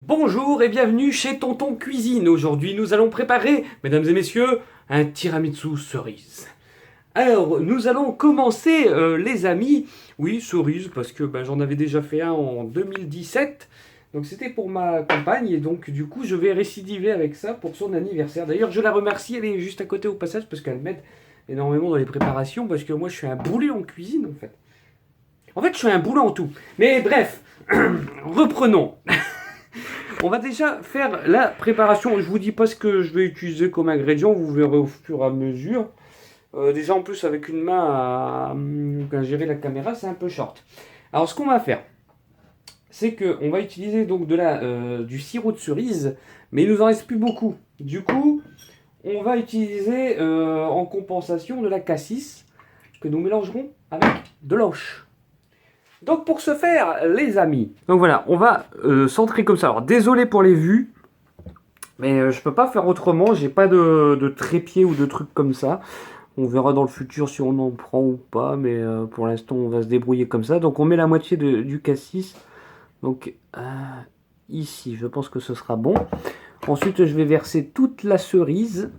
Bonjour et bienvenue chez Tonton Cuisine. Aujourd'hui, nous allons préparer, mesdames et messieurs, un tiramisu cerise. Alors, nous allons commencer, les amis. Oui, cerise, parce que j'en avais déjà fait un en 2017. Donc, c'était pour ma compagne. Et donc, du coup, je vais récidiver avec ça pour son anniversaire. D'ailleurs, je la remercie. Elle est juste à côté au passage parce qu'elle m'aide énormément dans les préparations. Parce que moi, je suis un boulet en cuisine, en fait. En fait, je suis un boulet en tout. Mais bref, reprenons. On va déjà faire la préparation. Je vous dis pas ce que je vais utiliser comme ingrédient, vous verrez au fur et à mesure. Déjà en plus avec une main à gérer la caméra, c'est un peu short. Alors ce qu'on va faire, c'est qu'on va utiliser donc du sirop de cerise, mais il nous en reste plus beaucoup. Du coup, on va utiliser en compensation de la cassis que nous mélangerons avec de l'oche. Donc pour ce faire, les amis, donc voilà, on va centrer comme ça. Alors désolé pour les vues, mais je peux pas faire autrement. J'ai pas de trépied ou de trucs comme ça. On verra dans le futur si on en prend ou pas, mais pour l'instant on va se débrouiller comme ça. Donc on met la moitié du cassis. Donc ici, je pense que ce sera bon. Ensuite, je vais verser toute la cerise.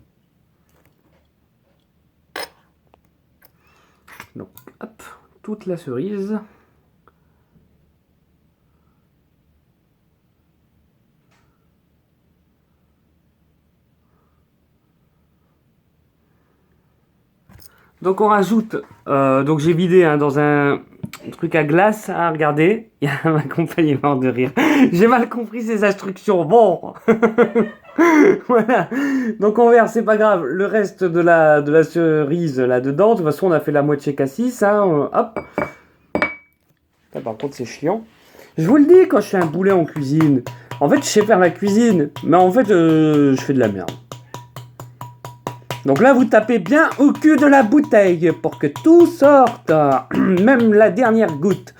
Donc hop, toute la cerise. Donc on rajoute, donc j'ai vidé dans un truc à glace, regardez, il y a ma compagne est morte de rire. J'ai mal compris ces instructions, bon. Voilà, donc on verse, c'est pas grave, le reste de la cerise là-dedans. De toute façon on a fait la moitié cassis, hop. Ça, par contre c'est chiant. Je vous le dis quand je fais un boulet en cuisine, en fait je sais faire la cuisine, mais en fait je fais de la merde. Donc là, vous tapez bien au cul de la bouteille pour que tout sorte, même la dernière goutte.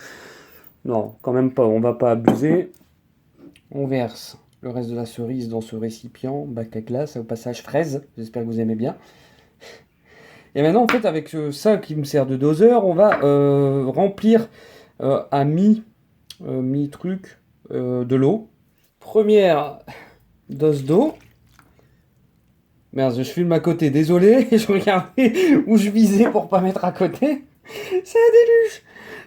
Non, quand même pas, on va pas abuser. On verse le reste de la cerise dans ce récipient, bac à glace, au passage fraise, j'espère que vous aimez bien. Et maintenant, en fait, avec ça qui me sert de doseur, on va remplir à mi-truc de l'eau. Première dose d'eau. Merde, je filme à côté, désolé, je regardais où je visais pour pas mettre à côté. C'est un déluge.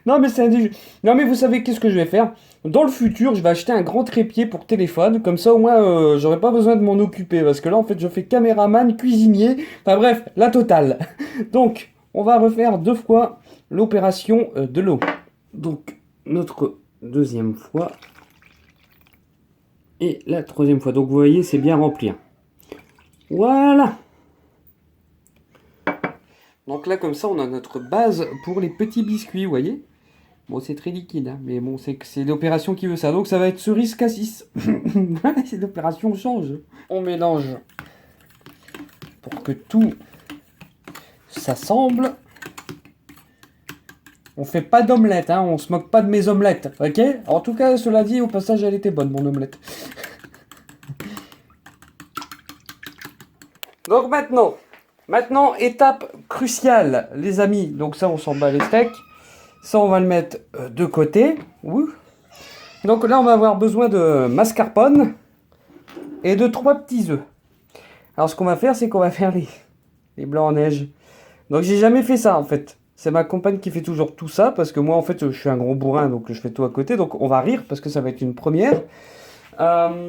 Non mais c'est un déluge. Non mais vous savez qu'est-ce que je vais faire? Dans le futur, je vais acheter un grand trépied pour téléphone, comme ça au moins j'aurai pas besoin de m'en occuper, parce que là en fait je fais caméraman, cuisinier, enfin bref, la totale. Donc, on va refaire 2 fois l'opération de l'eau. Donc, notre deuxième fois et la troisième fois. Donc vous voyez, c'est bien rempli. Voilà. Donc là, comme ça, on a notre base pour les petits biscuits, vous voyez. Bon, c'est très liquide, hein, mais bon, c'est l'opération qui veut ça. Donc ça va être cerise cassis. C'est l'opération change. On mélange pour que tout s'assemble. On fait pas d'omelette, hein, on se moque pas de mes omelettes, ok? En tout cas, cela dit, au passage, elle était bonne, mon omelette. Donc maintenant, étape cruciale, les amis. Donc ça, on s'en bat les steaks. Ça, on va le mettre de côté. Ouh. Donc là, on va avoir besoin de mascarpone et de 3 petits œufs. Alors, ce qu'on va faire, c'est qu'on va faire les blancs en neige. Donc, j'ai jamais fait ça, en fait. C'est ma compagne qui fait toujours tout ça, parce que moi, en fait, je suis un gros bourrin, donc je fais tout à côté. Donc, on va rire, parce que ça va être une première.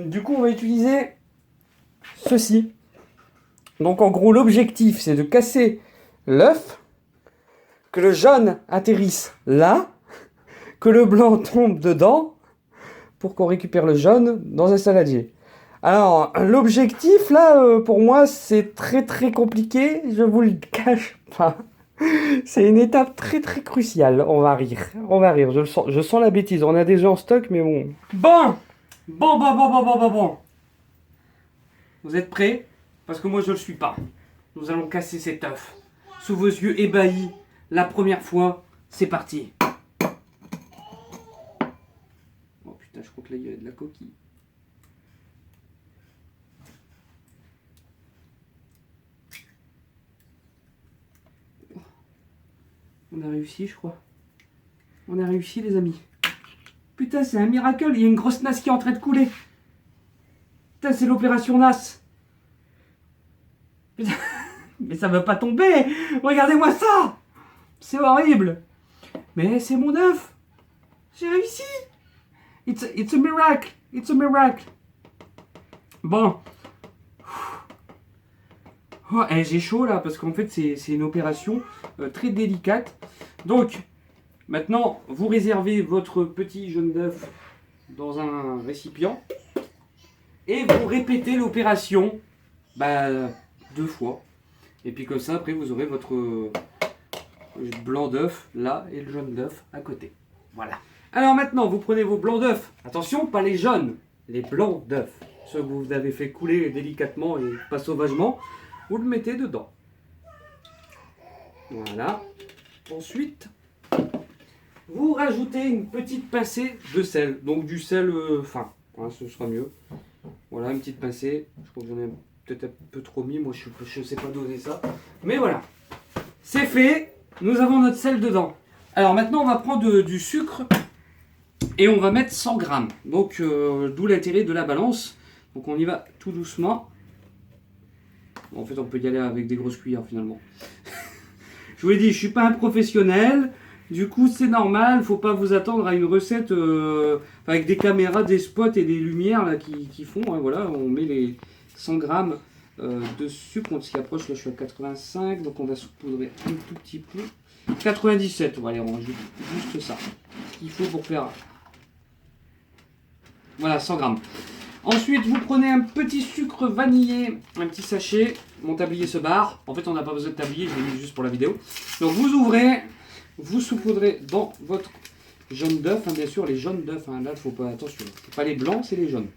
Du coup, on va utiliser ceci. Donc en gros, l'objectif, c'est de casser l'œuf, que le jaune atterrisse là, que le blanc tombe dedans, pour qu'on récupère le jaune dans un saladier. Alors, l'objectif, là, pour moi, c'est très très compliqué, je vous le cache pas. C'est une étape très très cruciale. On va rire, je sens la bêtise. On a déjà en stock, mais bon. Bon. Vous êtes prêts? Parce que moi je le suis pas. Nous allons casser cet œuf. Sous vos yeux ébahis, la première fois, c'est parti. Oh putain, je crois que là il y a de la coquille. On a réussi, je crois. On a réussi, les amis. Putain, c'est un miracle, il y a une grosse nasse qui est en train de couler. Putain, c'est l'opération NAS. Putain, mais ça va pas tomber. Regardez-moi ça. C'est horrible. Mais c'est mon œuf. J'ai réussi. It's a miracle. It's a miracle. Bon. Oh, j'ai chaud là parce qu'en fait c'est une opération très délicate. Donc maintenant vous réservez votre petit jaune d'œuf dans un récipient et vous répétez l'opération 2 fois. Et puis comme ça après vous aurez votre blanc d'œuf là et le jaune d'œuf à côté. Voilà. Alors maintenant vous prenez vos blancs d'œuf. Attention, pas les jaunes, les blancs d'œuf. Ceux que vous avez fait couler délicatement et pas sauvagement. Vous le mettez dedans. Voilà. Ensuite, vous rajoutez une petite pincée de sel. Donc du sel fin. Hein, ce sera mieux. Voilà, une petite pincée. Je crois que j'en ai peut-être un peu trop mis. Moi, je ne sais pas doser ça. Mais voilà. C'est fait. Nous avons notre sel dedans. Alors maintenant, on va prendre du sucre. Et on va mettre 100 grammes. Donc, d'où l'intérêt de la balance. Donc, on y va tout doucement. En fait, on peut y aller avec des grosses cuillères finalement. Je vous l'ai dit, je suis pas un professionnel. Du coup, c'est normal. Faut pas vous attendre à une recette avec des caméras, des spots et des lumières là, qui font. Hein, voilà, on met les 100 grammes de sucre. On s'y approche. Là, je suis à 85. Donc, on va saupoudrer un tout petit peu. 97. Allez, on rajoute juste ça. Ce qu'il faut pour faire. Voilà, 100 grammes. Ensuite, vous prenez un petit sucre vanillé, un petit sachet. Mon tablier se barre. En fait, on n'a pas besoin de tablier, je l'ai mis juste pour la vidéo. Donc, vous ouvrez, vous saupoudrez dans votre jaune d'œuf. Hein, bien sûr, les jaunes d'œuf. Hein, là, il faut pas, attention, c'est pas les blancs, c'est les jaunes.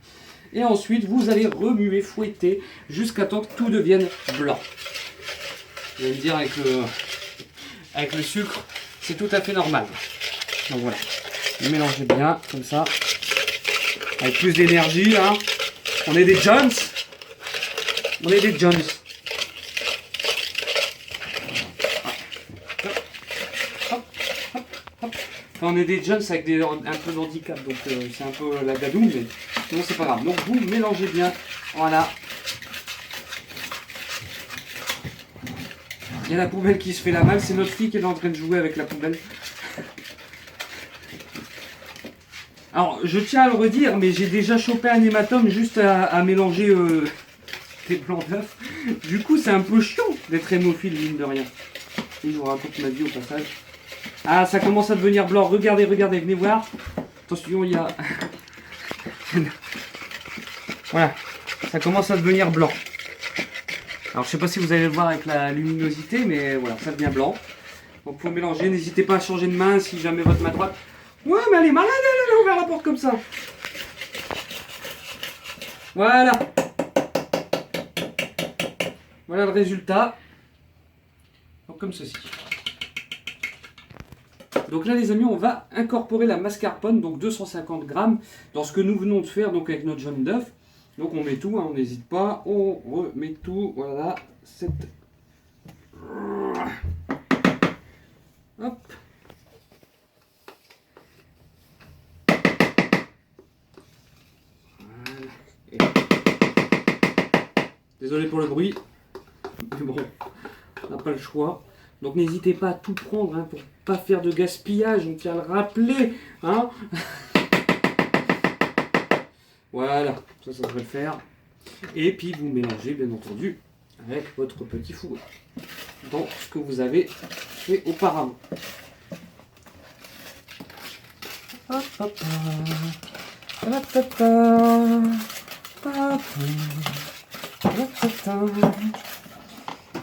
Et ensuite, vous allez remuer, fouetter jusqu'à temps que tout devienne blanc. Vous allez me dire, avec le sucre, c'est tout à fait normal. Donc voilà, mélangez bien, comme ça. Avec plus d'énergie, là. On est des Jones. On est des Jones. Enfin, on est des Jones avec un peu d'handicap. Donc c'est un peu la gadoue, mais non, c'est pas grave. Donc vous mélangez bien. Voilà. Il y a la poubelle qui se fait la malle. C'est notre fille qui est en train de jouer avec la poubelle. Alors, je tiens à le redire, mais j'ai déjà chopé un hématome juste à mélanger les blancs d'œufs. Du coup, c'est un peu chiant d'être hémophile, mine de rien. Et je vous raconte ma vie au passage. Ah, ça commence à devenir blanc. Regardez, regardez, venez voir. Attention, il y a... Voilà, ça commence à devenir blanc. Alors, je sais pas si vous allez le voir avec la luminosité, mais voilà, ça devient blanc. Donc, faut mélanger. N'hésitez pas à changer de main si jamais votre main droite... Ouais, mais elle est malade, elle a ouvert la porte comme ça. Voilà. Voilà le résultat. Donc comme ceci. Donc là les amis, on va incorporer la mascarpone, donc 250 grammes, dans ce que nous venons de faire donc avec notre jaune d'œuf. Donc on met tout, hein, on n'hésite pas, on remet tout, voilà. Hop. Désolé pour le bruit, mais bon, on n'a pas le choix. Donc n'hésitez pas à tout prendre hein, pour pas faire de gaspillage, on tient à le rappeler. Hein. Voilà, ça devrait le faire. Et puis vous mélangez bien entendu avec votre petit four dans ce que vous avez fait auparavant. Hop, hop, hop, hop, hop, hop.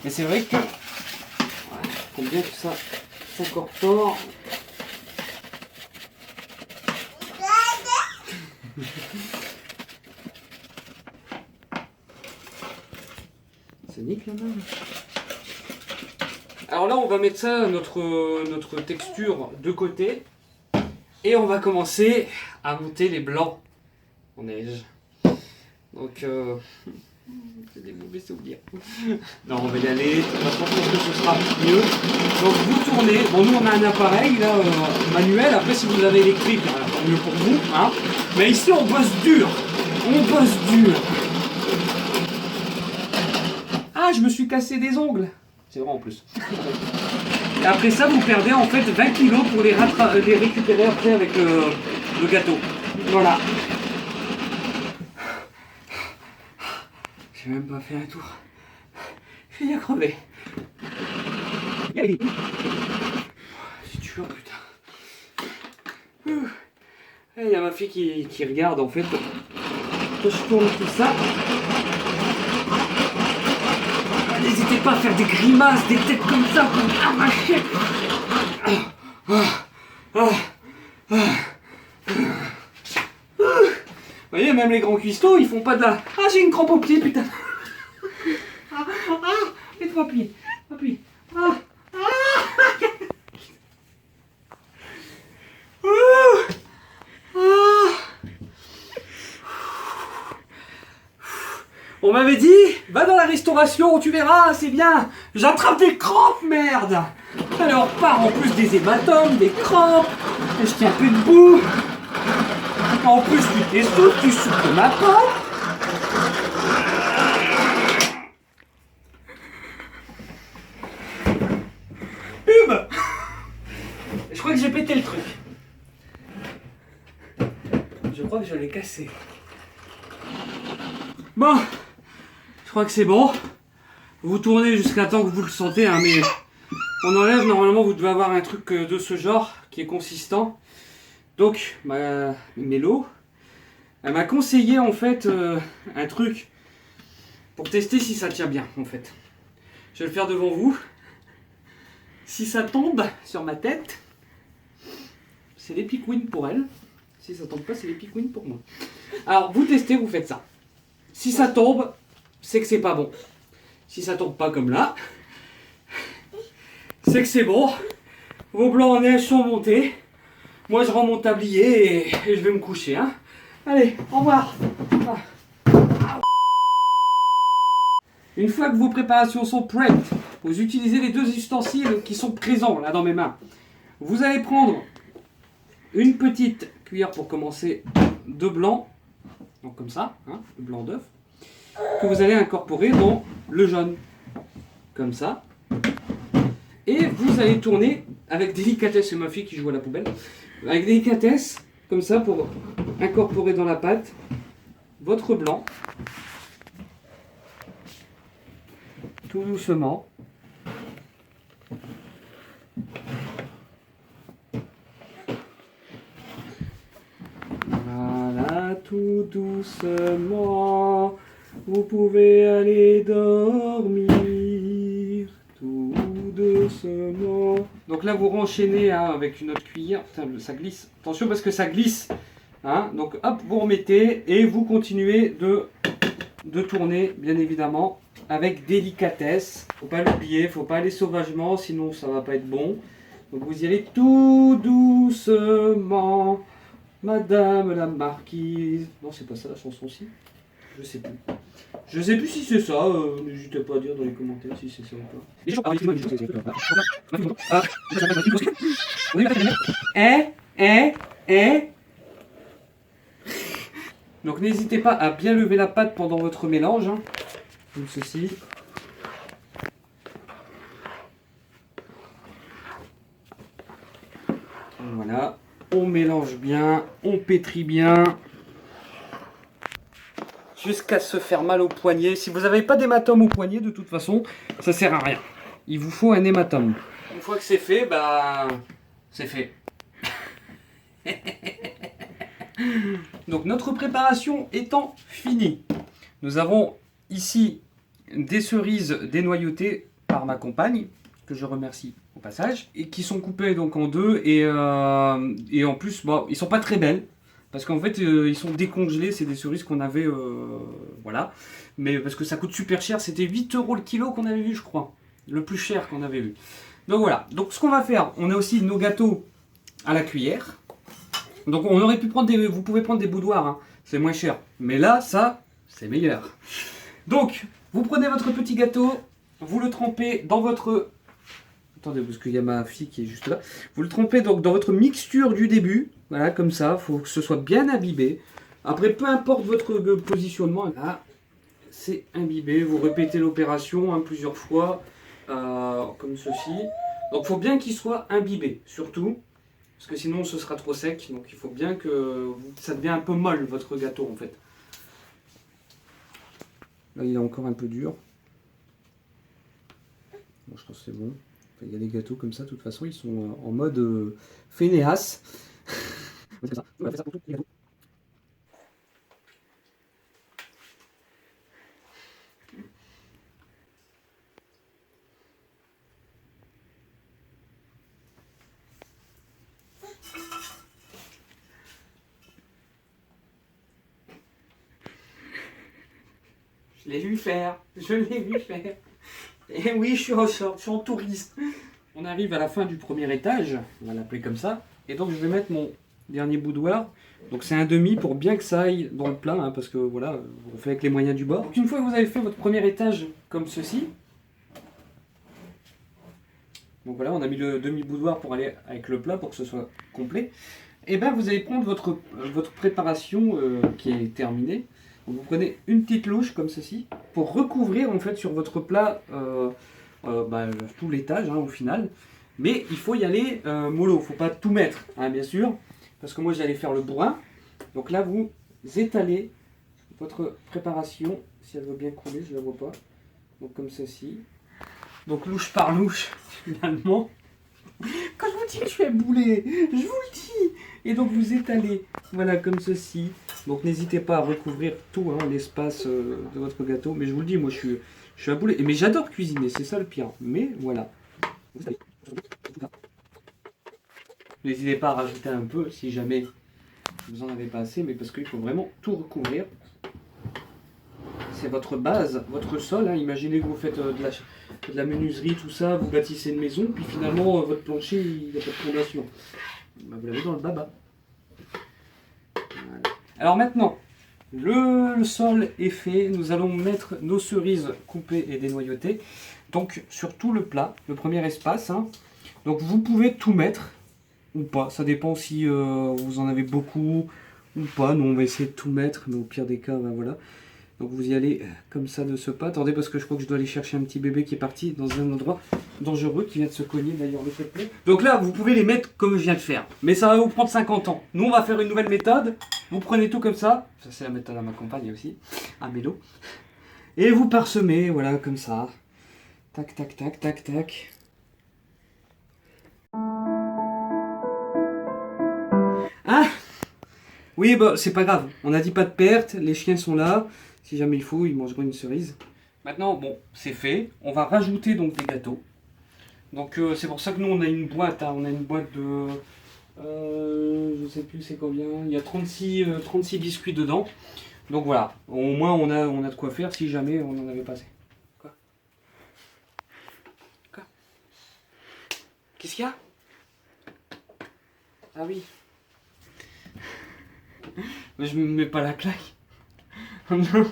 Et c'est vrai que combien que ça s'incorpore. Ça nique la main. Alors là on va mettre ça, notre texture de côté. Et on va commencer à monter les blancs en neige. Donc c'est des mauvais souvenirs. Non, on va y aller. Je pense que ce sera mieux. Donc vous tournez. Bon, nous on a un appareil là, manuel. Après, si vous avez électrique, tant mieux pour vous. Hein. Mais ici, on bosse dur. On bosse dur. je me suis cassé des ongles. C'est vrai en plus. Et après ça, vous perdez en fait 20 kilos pour les récupérer après avec le gâteau. Voilà. J'ai même pas fait un tour. Je suis déjà crevé. C'est dur, putain. Il y a ma fille qui regarde en fait. Quand je tourne tout ça. N'hésitez pas à faire des grimaces, des têtes comme ça pour arracher. Vous voyez, même les grands cuistots, ils font pas de la... Ah, j'ai une crampe au pied, putain. Faites-moi appuyer. Appuie. On m'avait dit, va dans la restauration, tu verras, c'est bien. J'attrape des crampes, merde. Alors, part en plus des hématomes, des crampes. Je tiens plus debout. En plus, tu t'essouffles, tu souffles ma pomme. Pub. Je crois que j'ai pété le truc. Je crois que je l'ai cassé. Bon. Je crois que c'est bon. Vous tournez jusqu'à temps que vous le sentez, hein, mais on enlève. Normalement, vous devez avoir un truc de ce genre qui est consistant. Donc, ma Mélo, elle m'a conseillé en fait un truc pour tester si ça tient bien en fait. Je vais le faire devant vous. Si ça tombe sur ma tête, c'est les pic-win pour elle. Si ça tombe pas, c'est les pic-win pour moi. Alors, vous testez, vous faites ça. Si ça tombe, c'est que c'est pas bon. Si ça tombe pas comme là, c'est que c'est bon. Vos blancs en neige sont montés. Moi, je rends mon tablier et je vais me coucher. Hein. Allez, au revoir. Une fois que vos préparations sont prêtes, vous utilisez les deux ustensiles qui sont présents là dans mes mains. Vous allez prendre une petite cuillère pour commencer de blanc, donc comme ça, hein, le blanc d'œuf, que vous allez incorporer dans le jaune, comme ça. Et vous allez tourner avec délicatesse, c'est ma fille qui joue à la poubelle, avec délicatesse, comme ça, pour incorporer dans la pâte votre blanc, tout doucement. Voilà, tout doucement, vous pouvez aller dormir, tout doucement. Donc là, vous renchaînez hein, avec une autre cuillère. Putain, ça glisse. Attention parce que ça glisse. Hein. Donc hop, vous remettez et vous continuez de tourner, bien évidemment, avec délicatesse. Faut pas l'oublier, faut pas aller sauvagement, sinon ça va pas être bon. Donc vous y allez tout doucement. Madame la marquise. Non, c'est pas ça la chanson aussi. Je sais plus. Je sais plus si c'est ça. N'hésitez pas à dire dans les commentaires si c'est ça ou pas. Donc n'hésitez pas à bien lever la pâte pendant votre mélange. Hein. Comme ceci. Voilà. On mélange bien, on pétrit bien. Jusqu'à se faire mal au poignet. Si vous n'avez pas d'hématome au poignet, de toute façon, ça sert à rien. Il vous faut un hématome. Une fois que c'est fait, bah, c'est fait. Donc notre préparation étant finie, nous avons ici des cerises dénoyautées par ma compagne, que je remercie au passage, et qui sont coupées donc en deux, et en plus, bon, ils sont pas très belles. Parce qu'en fait, ils sont décongelés, c'est des cerises qu'on avait, voilà. Mais parce que ça coûte super cher, c'était 8 € le kilo qu'on avait vu, je crois. Le plus cher qu'on avait vu. Donc voilà, donc ce qu'on va faire, on a aussi nos gâteaux à la cuillère. Donc on aurait pu prendre des, vous pouvez prendre des boudoirs, hein, c'est moins cher. Mais là, ça, c'est meilleur. Donc, vous prenez votre petit gâteau, vous le trempez dans votre... Attendez, parce qu'il y a ma fille qui est juste là. Vous le trempez donc dans votre mixture du début. Voilà, comme ça. Il faut que ce soit bien imbibé. Après, peu importe votre positionnement. Là, c'est imbibé. Vous répétez l'opération plusieurs fois, comme ceci. Donc il faut bien qu'il soit imbibé, surtout, parce que sinon ce sera trop sec. Donc il faut bien que ça devienne un peu molle, votre gâteau, en fait. Là, il est encore un peu dur. Bon, je pense que c'est bon. Enfin, il y a des gâteaux comme ça, de toute façon, ils sont en mode fainéas. On va faire ça pour tous les gâteaux. Je l'ai vu faire, je l'ai vu faire. Et oui, je suis en touriste. On arrive à la fin du premier étage, on va l'appeler comme ça. Et donc je vais mettre mon dernier boudoir. Donc c'est un demi pour bien que ça aille dans le plat, parce que voilà, on fait avec les moyens du bord. Donc une fois que vous avez fait votre premier étage comme ceci, donc voilà, on a mis le demi-boudoir pour aller avec le plat pour que ce soit complet. Et bien vous allez prendre votre préparation qui est terminée. Donc, vous prenez une petite louche comme ceci pour recouvrir en fait sur votre plat tout l'étage au final. Mais il faut y aller mollo, il ne faut pas tout mettre, bien sûr, parce que moi j'allais faire le bourrin. Donc là vous étalez votre préparation, si elle veut bien couler, je ne la vois pas. Donc comme ceci. Donc louche par louche finalement. Quand je vous dis que je fais bouler, je vous le dis. Et donc vous étalez, voilà, comme ceci. Donc n'hésitez pas à recouvrir tout l'espace de votre gâteau. Mais je vous le dis, moi je suis à bouler. Mais j'adore cuisiner, c'est ça le pire. Mais voilà. N'hésitez pas à rajouter un peu si jamais vous en avez pas assez. Mais parce qu'il faut vraiment tout recouvrir. C'est votre base, votre sol. Imaginez que vous faites de la menuiserie, tout ça. Vous bâtissez une maison. Puis finalement, votre plancher, il n'y a pas de fondation. Vous l'avez dans le baba. Voilà. Alors maintenant, le sol est fait. Nous allons mettre nos cerises coupées et dénoyautées. Donc sur tout le plat, le premier espace. Donc vous pouvez tout mettre ou pas. Ça dépend si vous en avez beaucoup ou pas. Nous on va essayer de tout mettre, mais au pire des cas, voilà. Donc vous y allez comme ça de ce pas. Attendez parce que je crois que je dois aller chercher un petit bébé qui est parti dans un endroit dangereux, qui vient de se cogner d'ailleurs le fait. Donc là vous pouvez les mettre comme je viens de faire. Mais ça va vous prendre 50 ans. Nous on va faire une nouvelle méthode. Vous prenez tout comme ça. Ça c'est la méthode à ma compagne aussi. À Mélo. Et vous parsemez, voilà, comme ça. Tac, tac, tac, tac, tac. Ah oui, bah c'est pas grave. On n'a dit pas de perte. Les chiens sont là. Si jamais il faut, ils mangeront une cerise. Maintenant, bon, c'est fait. On va rajouter donc des gâteaux. Donc c'est pour ça que nous on a une boîte. On a une boîte de... je sais plus c'est combien. Il y a 36 biscuits dedans. Donc voilà. Au moins on a de quoi faire si jamais on en avait pas assez. Quoi Qu'est-ce qu'il y a? Ah oui. Mais je me mets pas la claque. Oh non.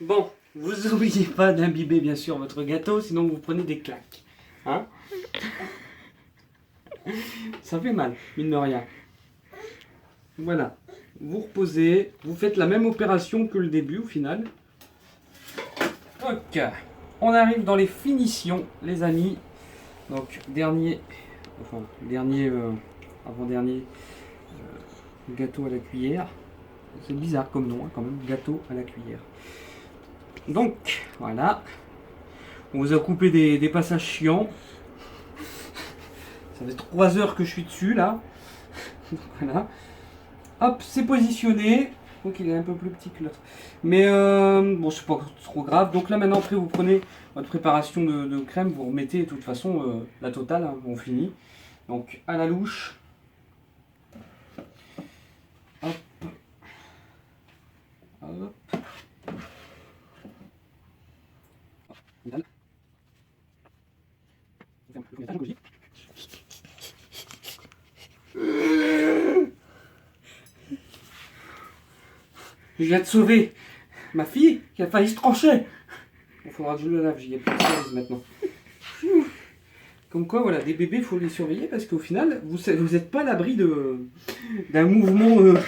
Bon, vous n'oubliez pas d'imbiber bien sûr votre gâteau, sinon vous prenez des claques. Ça fait mal, mine de rien. Voilà. Vous reposez, vous faites la même opération que le début au final. Ok. On arrive dans les finitions, les amis. Donc, avant-dernier gâteau à la cuillère. C'est bizarre comme nom, quand même, gâteau à la cuillère. Donc, voilà. On vous a coupé des passages chiants. Ça fait 3 heures que je suis dessus, là. Voilà. Hop, c'est positionné. Donc il est un peu plus petit que l'autre. Mais bon, c'est pas trop grave. Donc là maintenant, après vous prenez votre préparation de crème, vous remettez de toute façon la totale, on finit. Donc à la louche. Hop. Hop. Je viens de sauver ma fille qui a failli se trancher. Il faudra que je le lave, j'y ai plus de cerise maintenant. Comme quoi, voilà, des bébés, il faut les surveiller parce qu'au final, vous n'êtes pas à l'abri d'un mouvement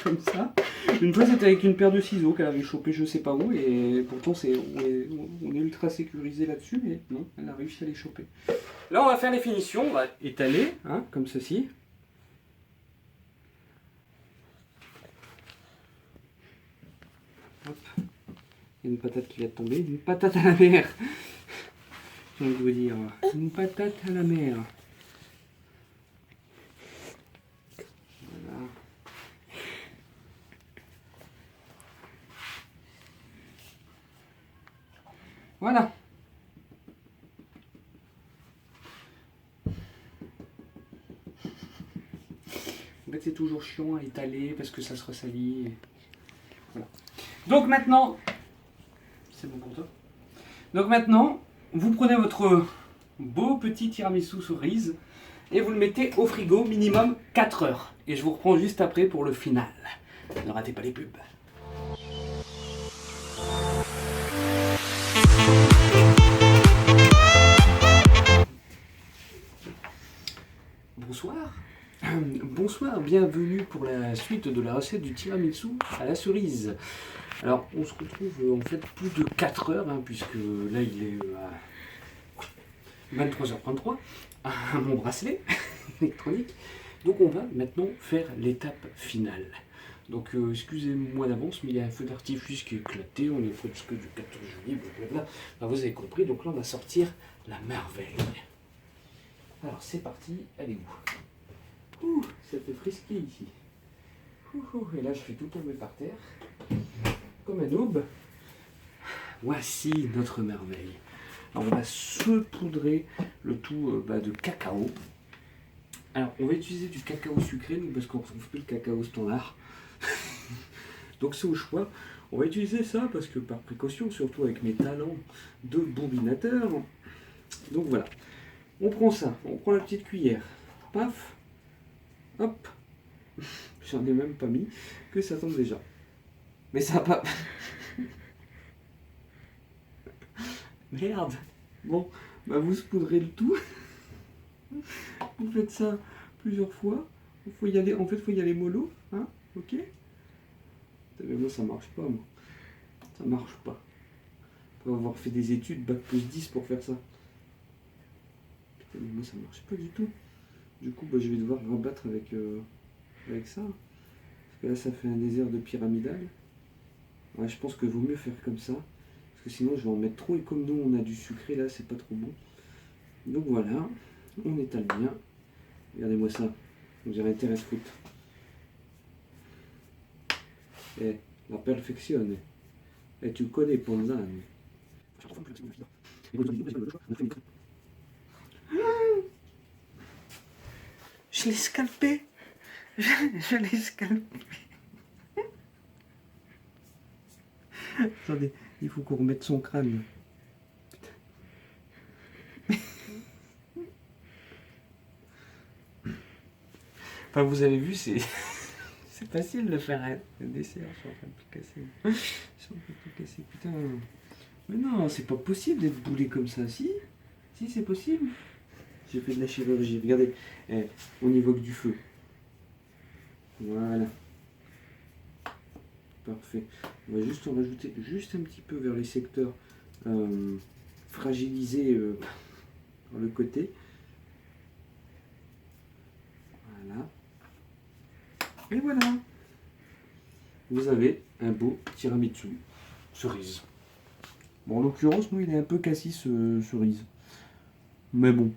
comme ça. Une fois, c'était avec une paire de ciseaux qu'elle avait chopé je sais pas où et pourtant on est ultra sécurisé là-dessus, mais non, elle a réussi à les choper. Là, on va faire les finitions, on va étaler, hein, comme ceci. Hop. Il y a une patate qui vient de tomber, une patate à la mer. J'ai envie de vous dire, une patate à la mer. Voilà. Voilà. En fait, c'est toujours chiant à étaler parce que ça se ressalit. Voilà. Donc maintenant, c'est bon pour toi. Donc maintenant, vous prenez votre beau petit tiramisu cerise et vous le mettez au frigo minimum 4 heures. Et je vous reprends juste après pour le final. Ne ratez pas les pubs. Bonsoir. Bonsoir, bienvenue pour la suite de la recette du tiramisu à la cerise. Alors, on se retrouve en fait plus de 4 heures, hein, puisque là il est à 23h33, à mon bracelet électronique. Donc on va maintenant faire l'étape finale. Donc excusez-moi d'avance, mais il y a un feu d'artifice qui est éclaté, on est presque du 14 juillet, blablabla. Ben, vous avez compris, donc là on va sortir la merveille. Alors c'est parti, elle est où? Ouh, ça fait frisquer ici. Et là je fais tout tomber par terre, comme un noob. Voici notre merveille. Alors on va saupoudrer le tout de cacao. Alors on va utiliser du cacao sucré, nous, parce qu'on ne trouve plus le cacao standard. Donc c'est au choix. On va utiliser ça parce que par précaution, surtout avec mes talents de bourbinateur. Donc voilà. On prend ça, on prend la petite cuillère. Paf. Hop. J'en ai même pas mis, que ça tombe déjà. Mais ça va pas. Merde. Bon, bah vous saupoudrez le tout. Vous faites ça plusieurs fois. Faut y aller, en fait, faut y aller mollo, hein, ok. Mais moi, ça marche pas, moi. Ça marche pas. Faut avoir fait des études, bac plus 10 pour faire ça. Putain, mais moi, ça marche pas du tout. Du coup, bah, je vais devoir rabattre avec ça. Parce que là, ça fait un désert de pyramidal. Ouais, je pense qu'il vaut mieux faire comme ça. Parce que sinon, je vais en mettre trop. Et comme nous, on a du sucré, là, c'est pas trop bon. Donc voilà, on étale bien. Regardez-moi ça. On dirait un terrain foot. Eh, la perfection. Et tu connais Ponzan. Je l'ai scalpé. Je l'ai scalpé. Attendez, il faut qu'on remette son crâne. Enfin, vous avez vu, c'est facile de faire un dessert. Je suis en train de tout casser. Je suis en train de tout casser, putain. Mais non, c'est pas possible d'être boulé comme ça, si? Si, c'est possible. J'ai fait de la chirurgie. Regardez, on évoque du feu. Voilà. Parfait. On va juste en rajouter juste un petit peu vers les secteurs fragilisés par le côté. Voilà. Et voilà. Vous avez un beau tiramisu cerise. Bon, en l'occurrence, nous, il est un peu cassis cerise. Mais bon.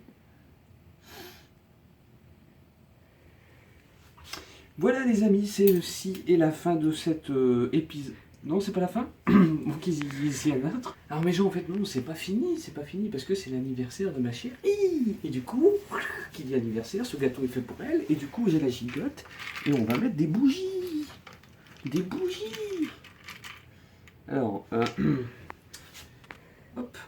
Voilà les amis, c'est aussi et la fin de cet épisode. Non, c'est pas la fin. Donc il y a un autre. Alors mes gens, en fait, non, c'est pas fini, parce que c'est l'anniversaire de ma chérie. Et du coup, qui dit anniversaire, ce gâteau est fait pour elle. Et du coup, j'ai la gigotte et on va mettre des bougies. Des bougies. Alors, hop.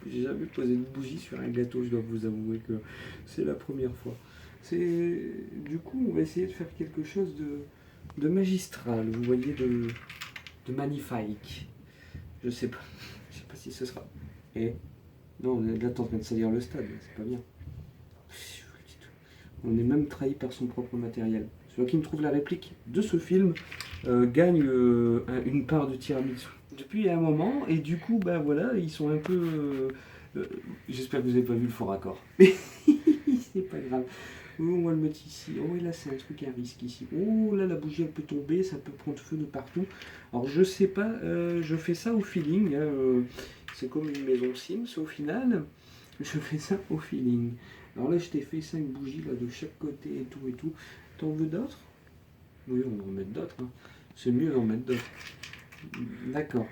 J'ai jamais posé de bougie sur un gâteau, je dois vous avouer que c'est la première fois. Du coup, on va essayer de faire quelque chose de magistral, vous voyez, de magnifique. Je sais pas. Je sais pas si ce sera. Et non, là t'es en train de salir le stade, c'est pas bien. On est même trahi par son propre matériel. Celui qui me trouve la réplique de ce film gagne une part de tiramisu. Depuis un moment, et du coup, bah voilà, ils sont un peu. J'espère que vous n'avez pas vu le fort raccord. Mais c'est pas grave. Oh, on va le mettre ici. Oh, et là, c'est un truc à risque ici. Oh, là, la bougie, elle peut tomber, ça peut prendre feu de partout. Alors, je sais pas, je fais ça au feeling. Hein, c'est comme une maison Sims au final. Je fais ça au feeling. Alors là, je t'ai fait 5 bougies là, de chaque côté et tout et tout. T'en veux d'autres? Oui, on va en mettre d'autres. Hein. C'est mieux d'en mettre d'autres. D'accord.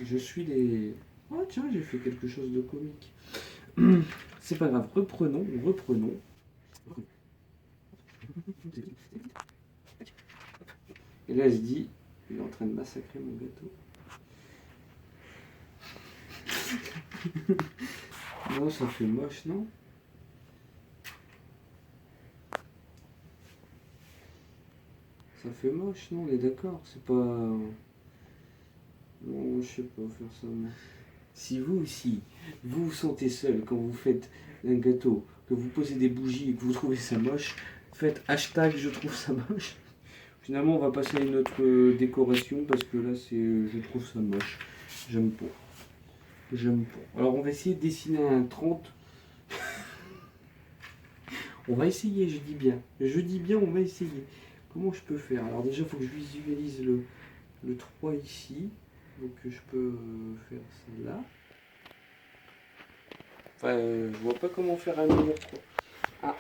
Je suis les... Oh tiens, j'ai fait quelque chose de comique. C'est pas grave, reprenons. Et là, elle se dit, il est en train de massacrer mon gâteau. Non, ça fait moche, non? Ça fait moche, non? On est d'accord? C'est pas... Non, je sais pas faire ça, moi. Si vous aussi, vous vous sentez seul quand vous faites un gâteau, que vous posez des bougies et que vous trouvez ça moche, faites hashtag je trouve ça moche. Finalement, on va passer à une autre décoration parce que là, c'est je trouve ça moche. J'aime pas. J'aime pas. Alors, on va essayer de dessiner un 30. On va essayer, je dis bien. Je dis bien, on va essayer. Comment je peux faire? Alors déjà, il faut que je visualise le 3 ici. Donc je peux faire ça là. Enfin, je vois pas comment faire un numéro 3. Ah.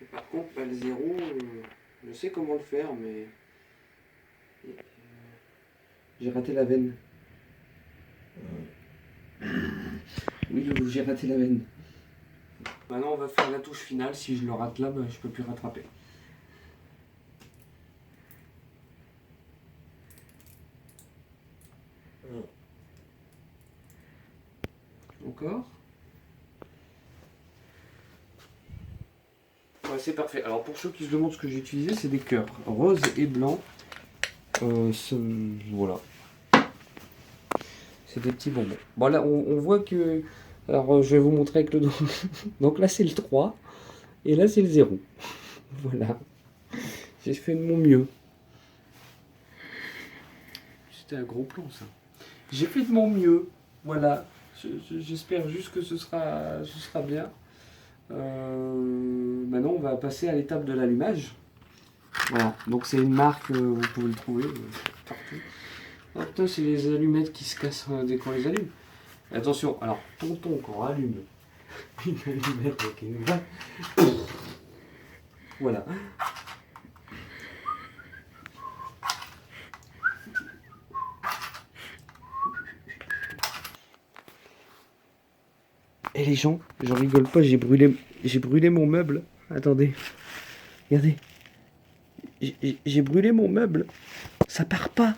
Et par contre, bah, le 0, je sais comment le faire, mais... j'ai raté la veine. Oui, j'ai raté la veine. Maintenant, on va faire la touche finale. Si je le rate là, bah, je peux plus rattraper. Encore. Ouais, c'est parfait. Alors pour ceux qui se demandent ce que j'ai utilisé, c'est des cœurs rose et blanc. Voilà. C'est des petits bonbons. Bon là, on voit que... Alors je vais vous montrer avec le dos. Donc là c'est le 3. Et là c'est le 0. Voilà. J'ai fait de mon mieux. C'était un gros plan ça. J'ai fait de mon mieux. Voilà. J'espère juste que ce sera bien. Maintenant, on va passer à l'étape de l'allumage. Voilà, donc c'est une marque, vous pouvez le trouver partout. Ah putain, c'est les allumettes qui se cassent dès qu'on les allume. Et attention, alors, tonton, quand on rallume une allumette avec une vanne, voilà. Et les gens, j'en rigole pas, j'ai brûlé mon meuble. Attendez, regardez. J'ai brûlé mon meuble. Ça part pas.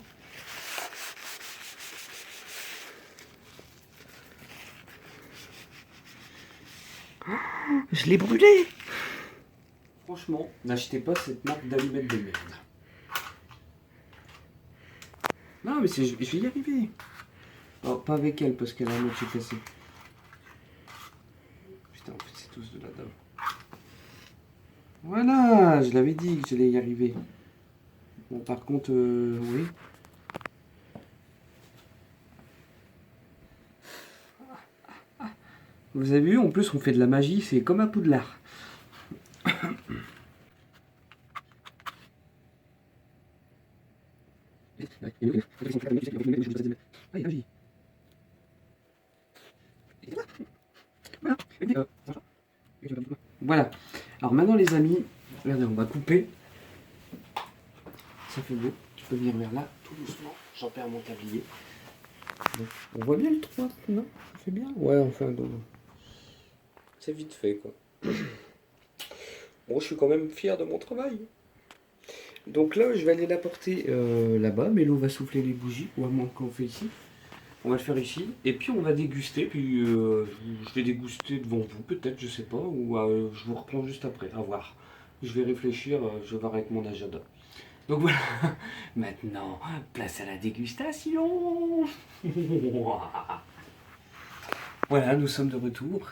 Je l'ai brûlé. Franchement, n'achetez pas cette marque d'allumettes de merde. Non, mais je vais y arriver. Oh, pas avec elle, parce qu'elle a la moitié cassée. Putain, en fait, c'est tous de la dalle. Voilà, je l'avais dit que j'allais y arriver. Bon, par contre, oui. Vous avez vu, en plus, on fait de la magie, c'est comme un Poudlard. Voilà. Alors maintenant, les amis, regardez, on va couper. Ça fait beau. Tu peux venir vers là, tout doucement. J'en perds mon tablier. Donc, on voit bien le 3, non? Ça fait bien? Ouais, enfin, donc... c'est vite fait, quoi. Bon, je suis quand même fier de mon travail. Donc là, je vais aller l'apporter là-bas. Mélo va souffler les bougies, ou à moins qu'on fait ici. On va le faire ici. Et puis on va déguster. Puis je vais déguster devant vous, peut-être, je sais pas. Ou je vous reprends juste après, à voir. Je vais réfléchir, je vais voir avec mon agenda. Donc voilà, maintenant, place à la dégustation. Voilà, nous sommes de retour.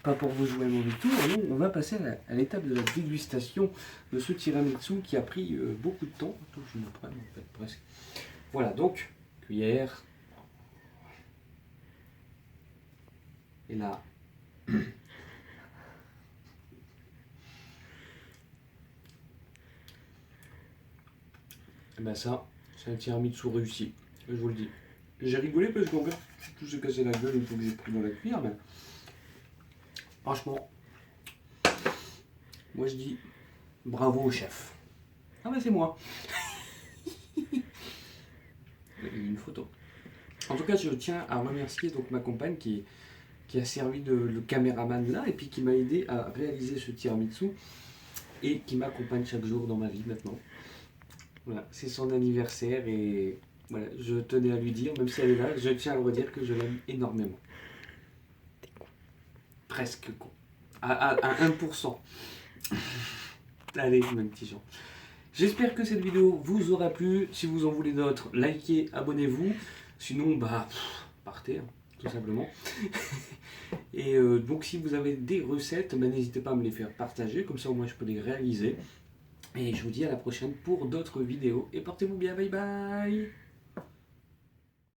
Pas pour vous jouer un mauvais tour, non, on va passer à l'étape de la dégustation de ce tiramisu qui a pris beaucoup de temps. Attends, je me prenne en fait presque. Voilà, donc, cuillère. Et là. Et ben ça, c'est un tiramisu réussi, je vous le dis. J'ai rigolé parce qu'en fait, tout s'est cassé la gueule une fois que j'ai pris dans la cuillère, mais franchement, moi je dis bravo au chef. Ah bah c'est moi. Il y a une photo. En tout cas, je tiens à remercier donc ma compagne qui a servi de le caméraman là et puis qui m'a aidé à réaliser ce tiramisu et qui m'accompagne chaque jour dans ma vie maintenant. Voilà, c'est son anniversaire et voilà, je tenais à lui dire, même si elle est là, je tiens à le redire que je l'aime énormément. Presque con. À 1%. Allez, mon petit Jean. J'espère que cette vidéo vous aura plu. Si vous en voulez d'autres, likez, abonnez-vous. Sinon, bah, partez, hein, tout simplement. Et donc, si vous avez des recettes, bah, n'hésitez pas à me les faire partager. Comme ça, au moins, je peux les réaliser. Et je vous dis à la prochaine pour d'autres vidéos. Et portez-vous bien. Bye bye.